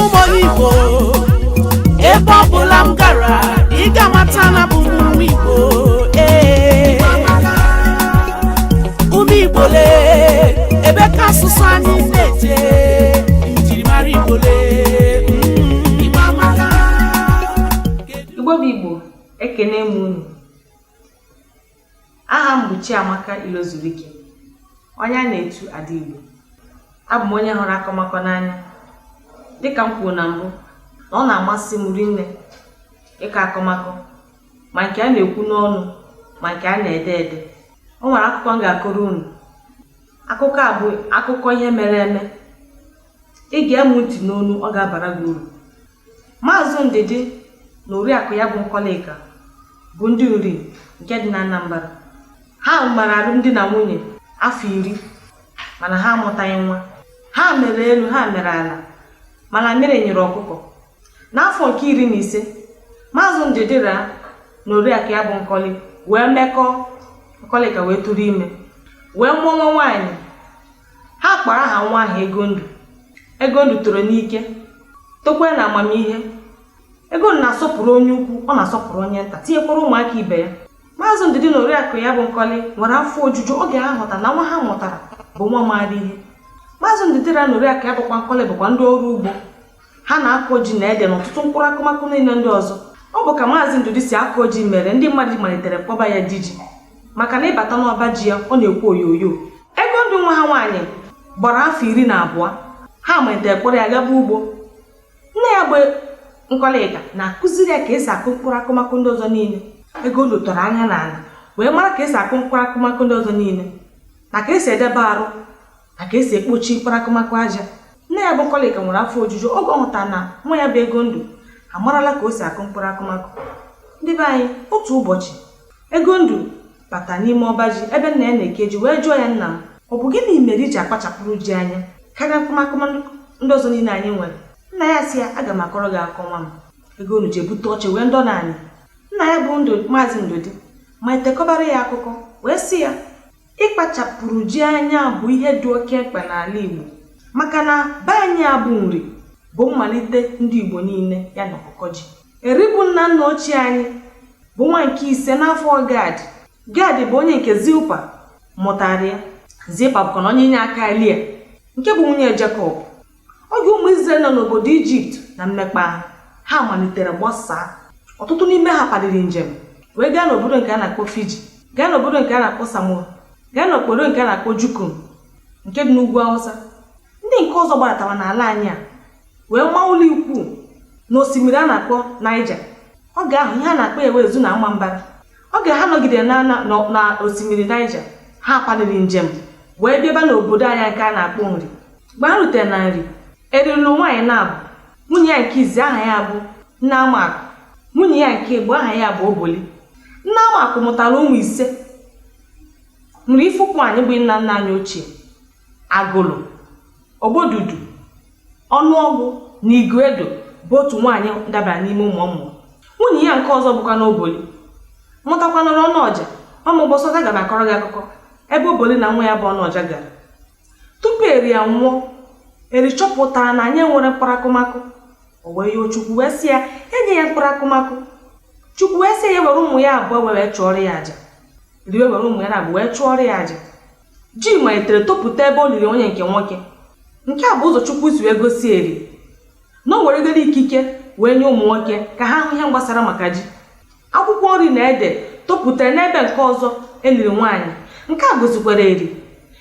onye Igbo ebe ọ bụla m gara ị ga-amata na bụ ụmụ Igbo ụmụ Igbo lee ebe ka asụsụ anyị na-eje njirimara Igbo lee Igbo bụ Igbo ekene m unu. Aha m bụ Chiamaka Ilozurike, onye a na-etu Ada Igbo. Abụ m onye hụrụ akọmakọ n'anya. Dịka m kwuru na mbụ na ọ na-amasị m rinne ịkọ akọmakọ, ma nke a na-ekwu n'ọnụ ma nke a na-ede ede. O nwere akụkọ m ga-akọrọ unu. Akụkọ a bụ akụkọ ihe mere eme. Ị ga-emu ntị n'onu, ọ ga-abara gị uru. Maazị Ndidi na Oriakụ ya bụ Nkọlịka bụ ndị Uri nke dị na Anambra. Ha gbara alụmdi na nwunye afọ 10 mana ha amụtaghị nwa. Ha mere elu, ha mere ala, mana mere nyere ọkụkọ. N'afọ nke 15 Maazị Ndidi na Oriakụ ya bụ Nkọlị wee mekọọ. Nkọlịka wee tụrụ ime wee mụọ nwa nwaanyị. Ha kpọrọ aha nwa ahụ Egondụ. Egondụ toro n'ike, tokwe na amamihe. Egondụ na-asọpụrụ onye ukwu, ọ na-asọpụrụ onye nta, tinyekwara ụmụaka ibe ya. Maazị Ndidi na Oriakụ ya bụ Nkọlị nwere afọ ojuju oge ha hụtara na nwa ha mụtara bụ nwa maara ihe. Maazị Ndidi na Oriakụ ya bụkwa Nkọlị bụkwa ndị ọrụ ugbo. Ha na-akọ ji na ede na ọtụtụ mkpụrụ akụmakụ niile ndị ọzọ. Ọ bụ ka Maazị Ndidi si akọ ji mere ndị mmadụ malitere kpọba ya di ji, maka na ịbata n'ọba ji ya ọ na-ekwu oyoyo. Egondụ nwa ha nwaanyị gbara afọ 12. Ha malitere kpọrọ ya gaba ugbo. Nne ya bụ Nkọlịka na-akụziri ya ka esi akụ mkpụrụ akụmakụ ndị ọzọ niile. Egondụ tọrọ anya n'ala wee mara ka esi akụ mkpụrụ akụmakụ ndị ọzọ niile, na ka esi edebe arụ, na ka esi ekpochi mkpụrụ akụmakụ aja. Nne ya bụ Nkọlịka nwere afọ ojuju oge ọ hụtara na nwa ya bụ Egondụ amarala ka o si akụ mkpụrụ akụmakụ. Ndị be anyị, otu ụbọchị Egondụ bata n'ime ọba ji ebe nna ya na-eke ji wee jụọ ya, nna m, ọ bụ gịnị mere iji akpachapụrụ ji anya karịa akụmakụ ndị ọzọ niile anyị nwere? Nna ya sị ya, aga m akọrọ gị akọ nwa m. Egondụ ji ebute ọchị wee ndọ n'anya. Nna ya bụ Maazị Ndidi malite kọbara ya akụkọ wee sị ya, ịkpachapụrụ ji anya bụ ihe dị oke mkpa n'ala Igbo, maka na be anyị abụ nri bụ mmalite ndị Igbo niile ya na ọkụkọ ji. Eribu nna ochie anyị bụ nwa nke 5 n'afọ Gad. Gad bụ onye nke Zilpa mụtara ya. Zilpa bụkwa na onye inye aka Lia nke bụ nwunye Jekọb. Oge ụmụ Izrel nọ n'obodo Ijipt na mmekpa ha malitere gbasaa. Ọtụtụ n'ime ha kpadiri njem wee gaa n'obodo nke a na-akpọ Fiji, gaa n'obodo nke a na-akpọ Samoa, gaa n'okporo nke a na-akpọ Jukum nke dị n'ugwu Hausa. Ndị nke ọzọ gbaratara n'ala anyị a wee maa ụlọ ikwu n'osimiri a na-akpọ Niger. Oge ahụ ihe a na-akpọ Ewezu na Nwambara. Oge ha nọgidere na osimiri Niger, ha kpadiri njem wee bịaba n'obodo anyị nke a na-akpọ Nri. Mgbe ha rutere na Nri, erilu nwaanyị na-abụ nwunye ya nke izi aha ya bụ Nneamakụ, nwunye ya nke Igbo aha ya bụ Oboli. Nneamakụ mụtara ụmụ 5. Nri Ifụkwu anyị bụ nna nna anyị ochie, Agụlụ, Ogbodudu, Ọnụọgwụ na Iguedo bụ otu nwaanyị dabara n'ime ụmụ ọmụmụ. Nwunye ya nke ọzọ bụkwa n'Oboli mụtakwana Ọnọja. Ọmụgbọsọta ga akọrọ gị akụkọ ebe Oboli na nwa ya bụ Ọnọja gara. Tupu Eri ya nwụọ, Eri chọpụtara na anyị nwere mkpụrụ akụmakụ. O wee yọọ Chukwu wee sị ya enye ya mkpụrụ akụmakụ. Chukwu wee sị ya were ụmụ ya abụọ wee chụọrọ ya aja. Eri were ụmụ ya abụọ wee chụọrọ ya aja. Ji malitere topụta ebe o liri onye nke nwoke. Nke a bụ ụzọ Chukwu si wee gosi Eri na o weregoro ikike wee nye ụmụ nwoke ka ha hụ ihe gbasara maka ji. Akwụkwọ nri na ede topụtara n'ebe nke ọzọ eliri nwaanyị. Nke a gosikwara Eri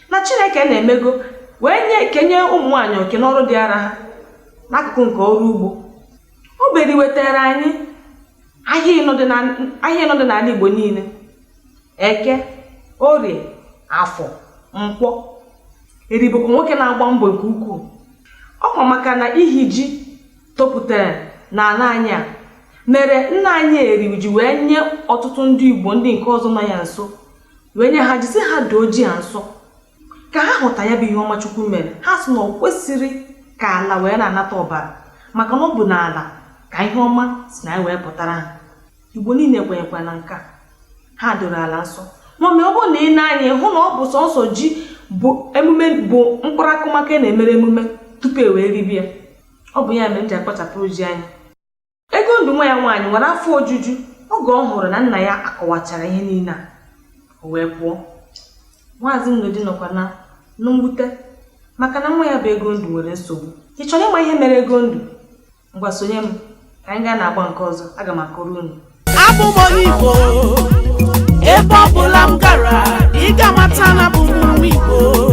na Chineke na-emego wee kenye ụmụ nwaanyị oke n'ọrụ dị ara ha n'akụkụ nke ọrụ ugbo. Oberi wetara anyị ahịa ịnọ dị n'ala Igbo niile: Eke, Orie, Afọ, Nkwọ. Eri bụkwa nwoke na-agba mbọ nke ukwuu. Ọ kwa maka na ihi ji topụtara n'ala anyị a mere nna anyị Eri ji wee nye ọtụtụ ndị Igbo ndị nke ọzọ nọ ya nso wee nye ha ji sị ha doo ji ha nsọ. Ka ha hụta ya bụ ihe ọma Chukwu mere, ha sị na ọ kwesịrị ka ala wee na-anata ọbara, maka na ọ bụ n'ala ka ihe ọma si na wee pụtara ha. Igbo niile kwenyekwa na nke a. Ha doro ala nsọ. Ma ọ bụ na ị na-anya hụ na ọ bụ sọnsọ ji bụ emume bụ mkpụrụ akụmakụ na-emere emume tupu e wee ribie. ọ bụ ya mere m ji akpachapụ oji anya. Ego ndụ nwa ya nwaanyị nwere afọ ojuju oge ọ hụrụ na nna ya akọwachara ihe niile a, o wee pụọ. Maazị Nnedi nọkwa na mwute maka na nwa ya bụ ego ndụ nwere nsogbu. Ị chọrọ ịma ihe mere ego ndụ? Ngwa sonye m ka anyị gaa na-agba nke ọzọ. Aga m akọrọ unu. Abụ m onye Igbo, ebe ọ bụla m gara ị ga-amata na abụ m nwa Igbo.